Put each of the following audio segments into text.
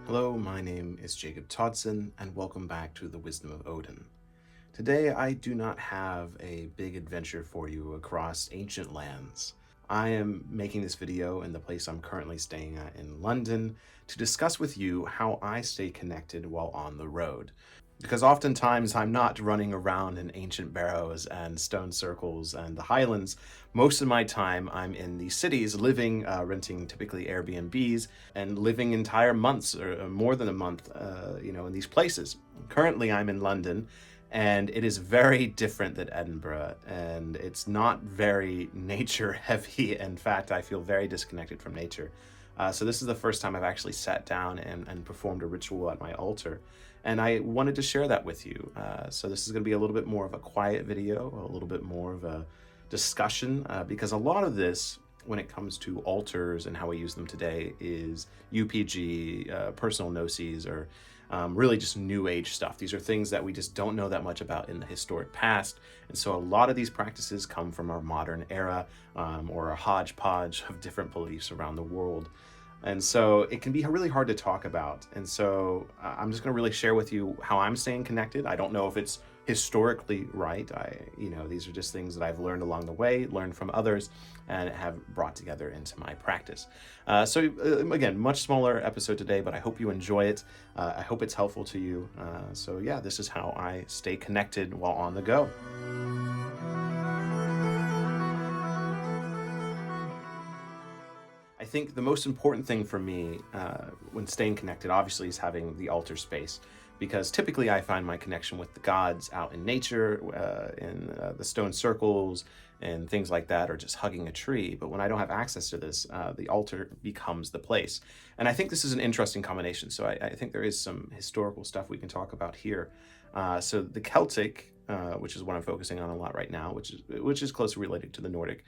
Hello, my name is Jacob Todson, and welcome back to the Wisdom of Odin. Today, I do not have a big adventure for you across ancient lands. I am making this video in the place I'm currently staying at in London to discuss with you how I stay connected while on the road. Because oftentimes I'm not running around in ancient barrows and stone circles and the highlands. Most of my time I'm in the cities living, renting typically Airbnbs and living entire months or more than a month, in these places. Currently I'm in London, and it is very different than Edinburgh, and it's not very nature heavy. In fact, I feel very disconnected from nature. So this is the first time I've actually sat down and performed a ritual at my altar. And I wanted to share that with you. So this is going to be a little bit more of a quiet video, a little bit more of a discussion, because a lot of this, when it comes to altars and how we use them today, is UPG, personal gnosis, or really just new age stuff. These are things that we just don't know that much about in the historic past. And so a lot of these practices come from our modern era, or a hodgepodge of different beliefs around the world. And so it can be really hard to talk about. And so I'm just going to really share with you how I'm staying connected. I don't know if it's historically right. These are just things that I've learned along the way, learned from others, and have brought together into my practice. Again, much smaller episode today, but I hope you enjoy it. I hope it's helpful to you. This is how I stay connected while on the go. I think the most important thing for me when staying connected, obviously, is having the altar space, because typically I find my connection with the gods out in nature, in the stone circles and things like that, or just hugging a tree. But when I don't have access to this, the altar becomes the place. And I think this is an interesting combination. So I think there is some historical stuff we can talk about here. So the Celtic, which is what I'm focusing on a lot right now, which is closely related to the Nordic.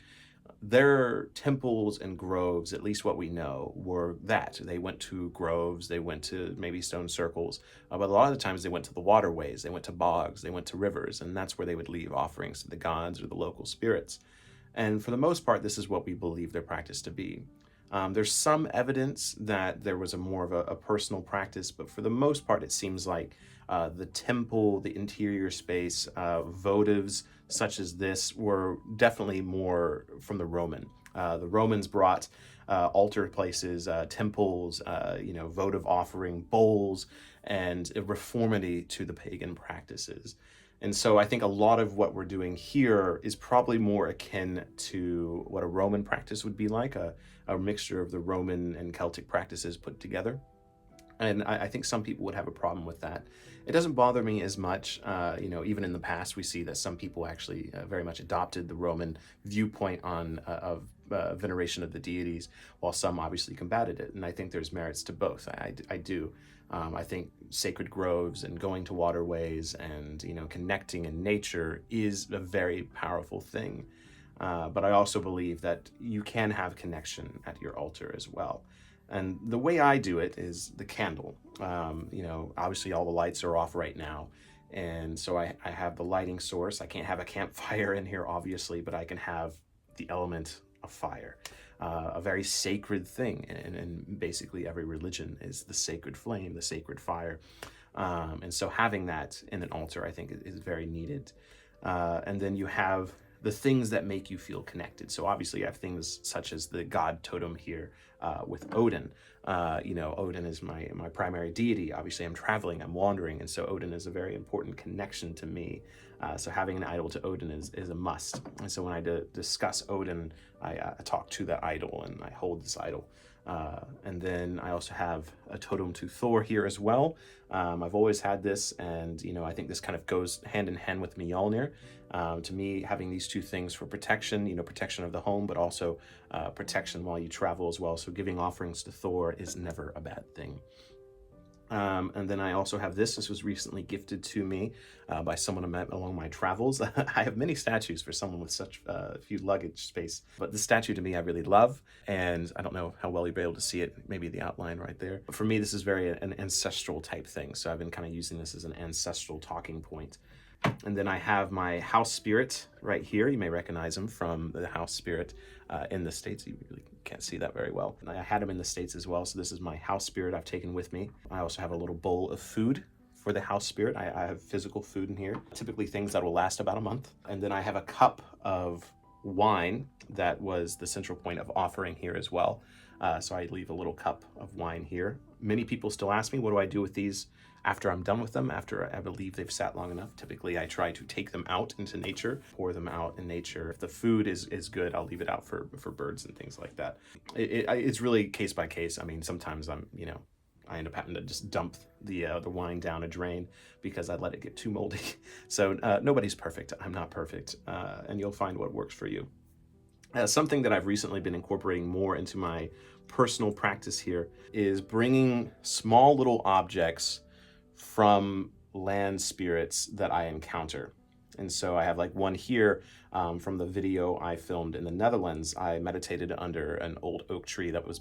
Their temples and groves, at least what we know, were that. They went to groves, they went to maybe stone circles, but a lot of the times they went to the waterways, they went to bogs, they went to rivers, and that's where they would leave offerings to the gods or the local spirits. And for the most part, this is what we believe their practice to be. There's some evidence that there was more of a personal practice, but for the most part, it seems like the temple, the interior space, votives such as this were definitely more from the Roman. The Romans brought altar places, temples, votive offering bowls, and a reformity to the pagan practices. And so I think a lot of what we're doing here is probably more akin to what a Roman practice would be like, a mixture of the Roman and Celtic practices put together. And I think some people would have a problem with that. It doesn't bother me as much. Even in the past, we see that some people actually very much adopted the Roman viewpoint of veneration of the deities, while some obviously combated it. And I think there's merits to both. I do. I think sacred groves and going to waterways and connecting in nature is a very powerful thing. But I also believe that you can have connection at your altar as well. And the way I do it is the candle. Obviously all the lights are off right now. And so I have the lighting source. I can't have a campfire in here, obviously, but I can have the element of fire. A very sacred thing. And basically every religion is the sacred flame, the sacred fire. And so having that in an altar, I think, is very needed. And then you have the things that make you feel connected. So obviously you have things such as the god totem here with Odin. Odin is my primary deity. Obviously I'm traveling, I'm wandering, and so Odin is a very important connection to me. So having an idol to Odin is a must. And so when I discuss Odin, I talk to that idol and I hold this idol. And then I also have a totem to Thor here as well. I've always had this, and I think this kind of goes hand in hand with Mjolnir. To me, having these two things for protection, protection of the home, but also protection while you travel as well. So giving offerings to Thor is never a bad thing. And then I also have this. This was recently gifted to me by someone I met along my travels. I have many statues for someone with such few luggage space, but this statue to me I really love, and I don't know how well you'll be able to see it, maybe the outline right there. But for me, this is very an ancestral type thing, so I've been kind of using this as an ancestral talking point. And then I have my house spirit right here. You may recognize him from the house spirit in the States. You really can't see that very well. And I had him in the States as well. So this is my house spirit I've taken with me. I also have a little bowl of food for the house spirit. I have physical food in here, typically things that will last about a month. And then I have a cup of wine that was the central point of offering here as well. So I leave a little cup of wine here. Many people still ask me, what do I do with these after I'm done with them, after I believe they've sat long enough? Typically, I try to take them out into nature, pour them out in nature. If the food is good, I'll leave it out for birds and things like that. It's really case by case. I mean, sometimes I end up having to just dump the wine down a drain because I let it get too moldy. So nobody's perfect. I'm not perfect. And you'll find what works for you. Something that I've recently been incorporating more into my personal practice here is bringing small little objects from land spirits that I encounter. And so I have like one here from the video I filmed in the Netherlands. I meditated under an old oak tree that was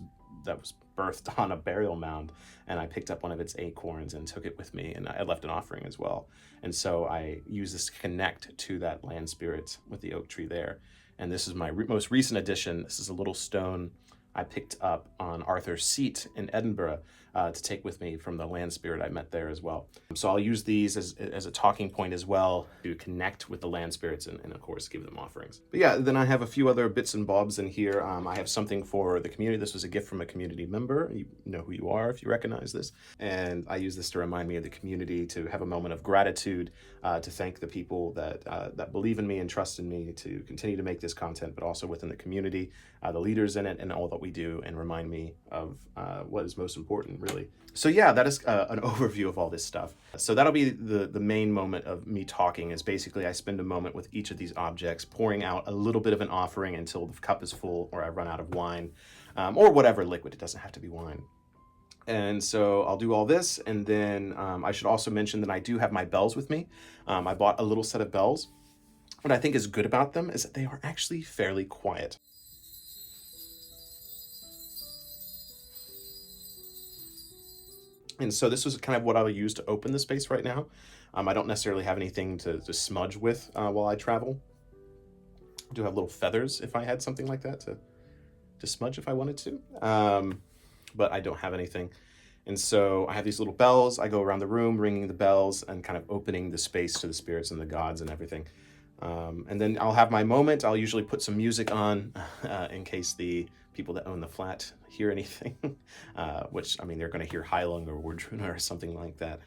birthed on a burial mound, and I picked up one of its acorns and took it with me, and I left an offering as well. And so I use this to connect to that land spirit with the oak tree there. And this is my most recent addition. This is a little stone I picked up on Arthur's Seat in Edinburgh to take with me from the land spirit I met there as well. So I'll use these as a talking point as well to connect with the land spirits and of course give them offerings. But yeah, then I have a few other bits and bobs in here. I have something for the community. This was a gift from a community member. You know who you are if you recognize this. And I use this to remind me of the community, to have a moment of gratitude, to thank the people that believe in me and trust in me to continue to make this content, but also within the community, the leaders in it, and all that we do, and remind me of what is most important, really. So yeah, that is an overview of all this stuff. So that'll be the main moment of me talking, is basically I spend a moment with each of these objects, pouring out a little bit of an offering until the cup is full or I run out of wine, or whatever liquid. It doesn't have to be wine. And so I'll do all this, and then I should also mention that I do have my bells with me. I bought a little set of bells. What I think is good about them is that they are actually fairly quiet. And so this was kind of what I'll use to open the space right now. I don't necessarily have anything to smudge with while I travel. I do have little feathers if I had something like that to smudge if I wanted to. But I don't have anything. And so I have these little bells. I go around the room ringing the bells and kind of opening the space to the spirits and the gods and everything. And then I'll have my moment. I'll usually put some music on in case the people that own the flat hear anything, which, I mean, they're going to hear Heilung or Wardruna or something like that.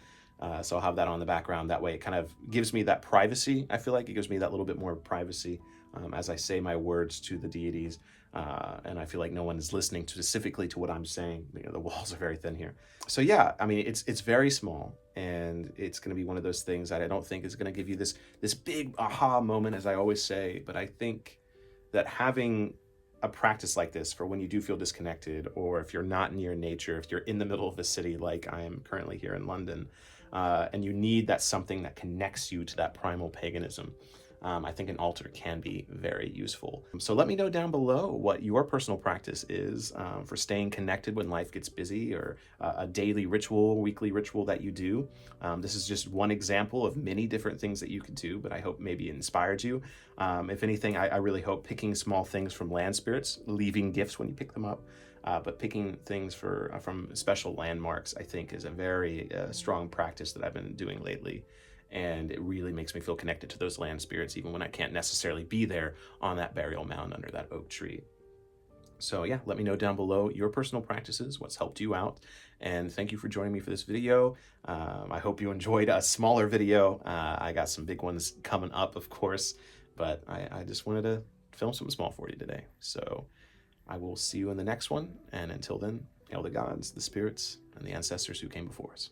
So I'll have that on the background. That way it kind of gives me that privacy. I feel like it gives me that little bit more privacy as I say my words to the deities. And I feel like no one is listening specifically to what I'm saying. You know, the walls are very thin here. So yeah, I mean, it's very small, and it's going to be one of those things that I don't think is going to give you this big aha moment, as I always say. But I think that having a practice like this for when you do feel disconnected, or if you're not near nature, if you're in the middle of the city like I am currently here in London, and you need that something that connects you to that primal paganism, I think an altar can be very useful. So let me know down below what your personal practice is for staying connected when life gets busy, or a daily ritual, weekly ritual that you do. This is just one example of many different things that you could do, but I hope maybe it inspired you. If anything, I really hope picking small things from land spirits, leaving gifts when you pick them up, but picking things from special landmarks, I think is a very strong practice that I've been doing lately. And it really makes me feel connected to those land spirits, even when I can't necessarily be there on that burial mound under that oak tree. So yeah, let me know down below your personal practices, what's helped you out. And thank you for joining me for this video. I hope you enjoyed a smaller video. I got some big ones coming up, of course, but I just wanted to film something small for you today. So I will see you in the next one. And until then, hail the gods, the spirits, and the ancestors who came before us.